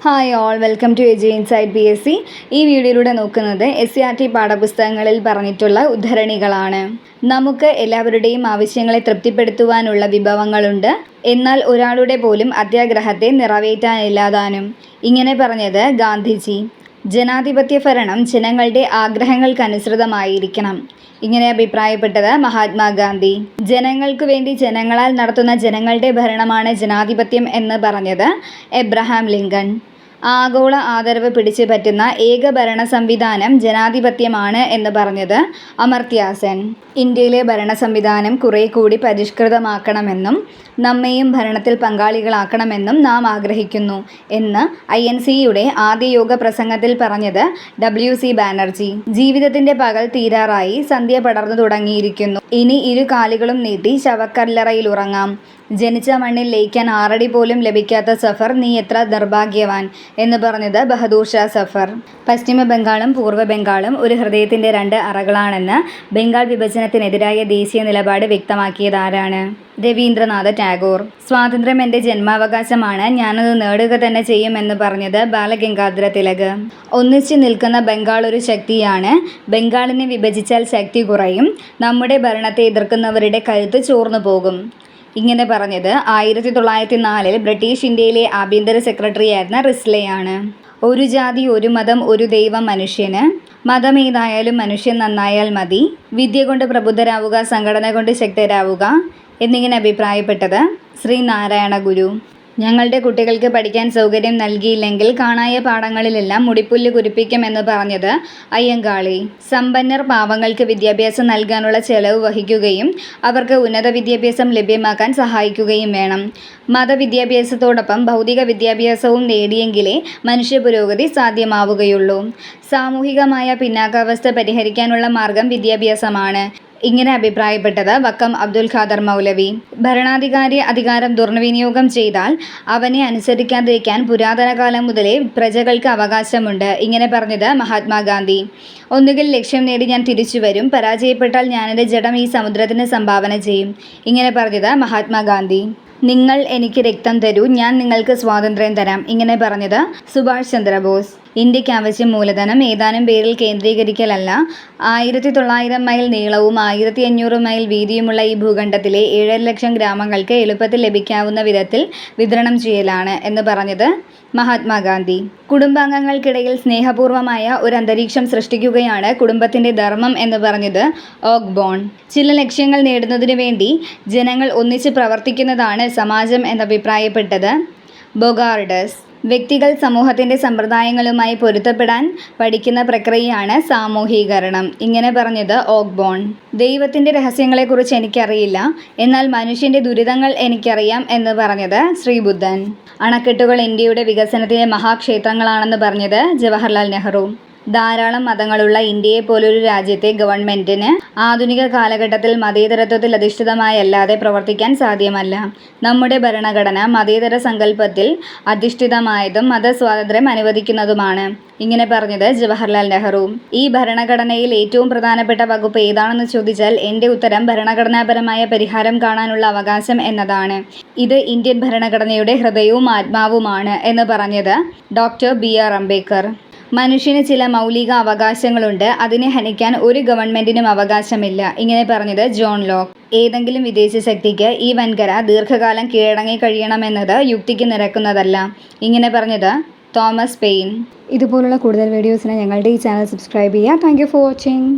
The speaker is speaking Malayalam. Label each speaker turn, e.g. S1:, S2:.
S1: Hi all, welcome to AG inside PSC. ഈ വീഡിയോയിലൂടെ നോക്കുന്നത് SCRT പാഠപുസ്തകങ്ങളിൽ പറഞ്ഞിട്ടുള്ള ഉദ്ധരണികളാണ്. നമുക്ക് എല്ലാവരുടെയും ആവശ്യങ്ങളെ തൃപ്തിപ്പെടുത്തുവാനുള്ള വിഭവങ്ങളുണ്ട്, എന്നാൽ ഒരാളുടെ പോലും അത്യാഗ്രഹത്തെ നിറവേറ്റാനില്ലാതാനും. ഇങ്ങനെ പറഞ്ഞത് ഗാന്ധിജി. ജനാധിപത്യ ഭരണം ജനങ്ങളുടെ ആഗ്രഹങ്ങൾക്കനുസൃതമായിരിക്കണം. ഇങ്ങനെ അഭിപ്രായപ്പെട്ടത് മഹാത്മാഗാന്ധി. ജനങ്ങൾക്കു വേണ്ടി ജനങ്ങളാൽ നടത്തുന്ന ജനങ്ങളുടെ ഭരണമാണ് ജനാധിപത്യം എന്ന് പറഞ്ഞത് എബ്രഹാം ലിങ്കൺ. ആഗോള ആദരവ് പിടിച്ചു പറ്റുന്ന ഏക ഭരണ സംവിധാനം ജനാധിപത്യമാണ് എന്ന് പറഞ്ഞത് അമർത്യ സെൻ. ഇന്ത്യയിലെ ഭരണ സംവിധാനം കുറെ കൂടി പരിഷ്കൃതമാക്കണമെന്നും നമ്മെയും ഭരണത്തിൽ പങ്കാളികളാക്കണമെന്നും നാം ആഗ്രഹിക്കുന്നു എന്ന് INC-യുടെ ആദ്യ യോഗ പ്രസംഗത്തിൽ പറഞ്ഞത് WC ബാനർജി. ജീവിതത്തിന്റെ പകൽ തീരാറായി, സന്ധ്യ പടർന്നു തുടങ്ങിയിരിക്കുന്നു. ഇനി ഇരു കാലുകളും നീട്ടി ശവക്കല്ലറയിൽ ഉറങ്ങാം. ജനിച്ച മണ്ണിൽ ലയിക്കാൻ 6 അടി പോലും ലഭിക്കാത്ത സഫർ, നീ എത്ര നിർഭാഗ്യവാൻ എന്ന് പറഞ്ഞത് ബഹദൂർ ഷാ സഫർ. പശ്ചിമ ബംഗാളും പൂർവ്വ ബംഗാളും ഒരു ഹൃദയത്തിന്റെ 2 അറകളാണെന്ന് ബംഗാൾ വിഭജനത്തിനെതിരായ ദേശീയ നിലപാട് വ്യക്തമാക്കിയത് ആരാണ്? രവീന്ദ്രനാഥ ടാഗോർ. സ്വാതന്ത്ര്യം എൻ്റെ ജന്മാവകാശമാണ്, ഞാനത് നേടുക തന്നെ ചെയ്യുമെന്ന് പറഞ്ഞത് ബാലഗംഗാധര തിലക്. ഒന്നിച്ചു നിൽക്കുന്ന ബംഗാൾ ഒരു ശക്തിയാണ്, ബംഗാളിനെ വിഭജിച്ചാൽ ശക്തി കുറയും, നമ്മുടെ ഭരണത്തെ എതിർക്കുന്നവരുടെ കരുത്ത് ചോർന്നു പോകും. ഇങ്ങനെ പറഞ്ഞത് 1904 ബ്രിട്ടീഷ് ഇന്ത്യയിലെ ആഭ്യന്തര സെക്രട്ടറിയായിരുന്ന റിസ്ലെയാണ്. ഒരു ജാതി, ഒരു മതം, ഒരു ദൈവം മനുഷ്യന്. മതമേതായാലും മനുഷ്യൻ നന്നായാൽ മതി. വിദ്യ കൊണ്ട് പ്രബുദ്ധരാവുക, സംഘടന കൊണ്ട് ശക്തരാവുക എന്നിങ്ങനെ അഭിപ്രായപ്പെട്ടത് ശ്രീനാരായണ ഗുരു. ഞങ്ങളുടെ കുട്ടികൾക്ക് പഠിക്കാൻ സൗകര്യം നൽകിയില്ലെങ്കിൽ കാണായ പാഠങ്ങളിലെല്ലാം മുടിപ്പുല്ല് കുരിപ്പിക്കുമെന്ന് പറഞ്ഞത് അയ്യങ്കാളി. സമ്പന്നർ പാവങ്ങൾക്ക് വിദ്യാഭ്യാസം നൽകാനുള്ള ചെലവ് വഹിക്കുകയും അവർക്ക് ഉന്നത വിദ്യാഭ്യാസം ലഭ്യമാക്കാൻ സഹായിക്കുകയും വേണം. മതവിദ്യാഭ്യാസത്തോടൊപ്പം ഭൗതിക വിദ്യാഭ്യാസവും നേടിയെങ്കിലേ മനുഷ്യ പുരോഗതി സാധ്യമാവുകയുള്ളൂ. സാമൂഹികമായ പിന്നാക്കാവസ്ഥ പരിഹരിക്കാനുള്ള മാർഗം വിദ്യാഭ്യാസമാണ്. ഇങ്ങനെ അഭിപ്രായപ്പെട്ടത് വക്കം അബ്ദുൽ ഖാദർ മൗലവി. ഭരണാധികാരി അധികാരം ദുർവിനിയോഗം ചെയ്താൽ അവനെ അനുസരിക്കാതിരിക്കാൻ പുരാതന കാലം മുതലേ പ്രജകൾക്ക് അവകാശമുണ്ട്. ഇങ്ങനെ പറഞ്ഞത് മഹാത്മാഗാന്ധി. ഒന്നുകിൽ ലക്ഷ്യം നേടി ഞാൻ തിരിച്ചു വരും, പരാജയപ്പെട്ടാൽ ഞാനെൻ്റെ ജഡം ഈ സമുദ്രത്തിന് സംഭാവന ചെയ്യും. ഇങ്ങനെ പറഞ്ഞത് മഹാത്മാഗാന്ധി. നിങ്ങൾ എനിക്ക് രക്തം തരൂ, ഞാൻ നിങ്ങൾക്ക് സ്വാതന്ത്ര്യം തരാം. ഇങ്ങനെ പറഞ്ഞത് സുഭാഷ് ചന്ദ്രബോസ്. ഇന്ത്യക്ക് ആവശ്യം മൂലധനം ഏതാനും പേരിൽ കേന്ദ്രീകരിക്കലല്ല, 1900 മൈൽ നീളവും 1500 മൈൽ വീതിയുമുള്ള ഈ ഭൂഖണ്ഡത്തിലെ 7.5 ലക്ഷം ഗ്രാമങ്ങൾക്ക് എളുപ്പത്തിൽ ലഭിക്കാവുന്ന വിധത്തിൽ വിതരണം ചെയ്യലാണ് എന്ന് പറഞ്ഞത് മഹാത്മാഗാന്ധി. കുടുംബാംഗങ്ങൾക്കിടയിൽ സ്നേഹപൂർവമായ ഒരു അന്തരീക്ഷം സൃഷ്ടിക്കുകയാണ് കുടുംബത്തിന്റെ ധർമ്മം എന്ന് പറഞ്ഞത് ഓക്ബോൺ. ചില ലക്ഷ്യങ്ങൾ നേടുന്നതിനു വേണ്ടി ജനങ്ങൾ ഒന്നിച്ച് പ്രവർത്തിക്കുന്നതാണ് സമാജം എന്നഭിപ്രായപ്പെട്ടത് ബൊഗാർഡസ്. വ്യക്തികൾ സമൂഹത്തിൻ്റെ സമ്പ്രദായങ്ങളുമായി പൊരുത്തപ്പെടാൻ പഠിക്കുന്ന പ്രക്രിയയാണ് സാമൂഹീകരണം. ഇങ്ങനെ പറഞ്ഞത് ഓക്ബോൺ. ദൈവത്തിൻ്റെ രഹസ്യങ്ങളെക്കുറിച്ച് എനിക്കറിയില്ല, എന്നാൽ മനുഷ്യൻ്റെ ദുരിതങ്ങൾ എനിക്കറിയാം എന്ന് പറഞ്ഞത് ശ്രീബുദ്ധൻ. അണക്കെട്ടുകൾ ഇന്ത്യയുടെ വികസനത്തിൻ്റെ മഹാക്ഷേത്രങ്ങളാണെന്ന് പറഞ്ഞത് ജവഹർലാൽ നെഹ്റു. ധാരാളം മതങ്ങളുള്ള ഇന്ത്യയെ പോലൊരു രാജ്യത്തെ ഗവൺമെൻറ്റിന് ആധുനിക കാലഘട്ടത്തിൽ മതേതരത്വത്തിൽ അധിഷ്ഠിതമായല്ലാതെ പ്രവർത്തിക്കാൻ സാധ്യമല്ല. നമ്മുടെ ഭരണഘടന മതേതര സങ്കല്പത്തിൽ അധിഷ്ഠിതമായതും മതസ്വാതന്ത്ര്യം അനുവദിക്കുന്നതുമാണ്. ഇങ്ങനെ പറഞ്ഞത് ജവഹർലാൽ നെഹ്റു. ഈ ഭരണഘടനയിൽ ഏറ്റവും പ്രധാനപ്പെട്ട വകുപ്പ് ഏതാണെന്ന് ചോദിച്ചാൽ എൻ്റെ ഉത്തരം ഭരണഘടനാപരമായ പരിഹാരം കാണാനുള്ള അവകാശം എന്നതാണ്. ഇത് ഇന്ത്യൻ ഭരണഘടനയുടെ ഹൃദയവും ആത്മാവുമാണ് എന്ന് പറഞ്ഞത് ഡോക്ടർ BR അംബേദ്കർ. മനുഷ്യന് ചില മൗലിക അവകാശങ്ങളുണ്ട്, അതിനെ ഹനിക്കാൻ ഒരു ഗവൺമെൻറ്റിനും അവകാശമില്ല. ഇങ്ങനെ പറഞ്ഞത് ജോൺ ലോക്ക്. ഏതെങ്കിലും വിദേശ ശക്തിക്ക് ഈ വൻകര ദീർഘകാലം കീഴടങ്ങി കഴിയണമെന്നത് യുക്തിക്ക് നിരക്കുന്നതല്ല. ഇങ്ങനെ പറഞ്ഞത് തോമസ് പെയിൻ. ഇതുപോലുള്ള കൂടുതൽ വീഡിയോസിന് ഞങ്ങളുടെ ഈ ചാനൽ സബ്സ്ക്രൈബ് ചെയ്യുക. Thank you for watching.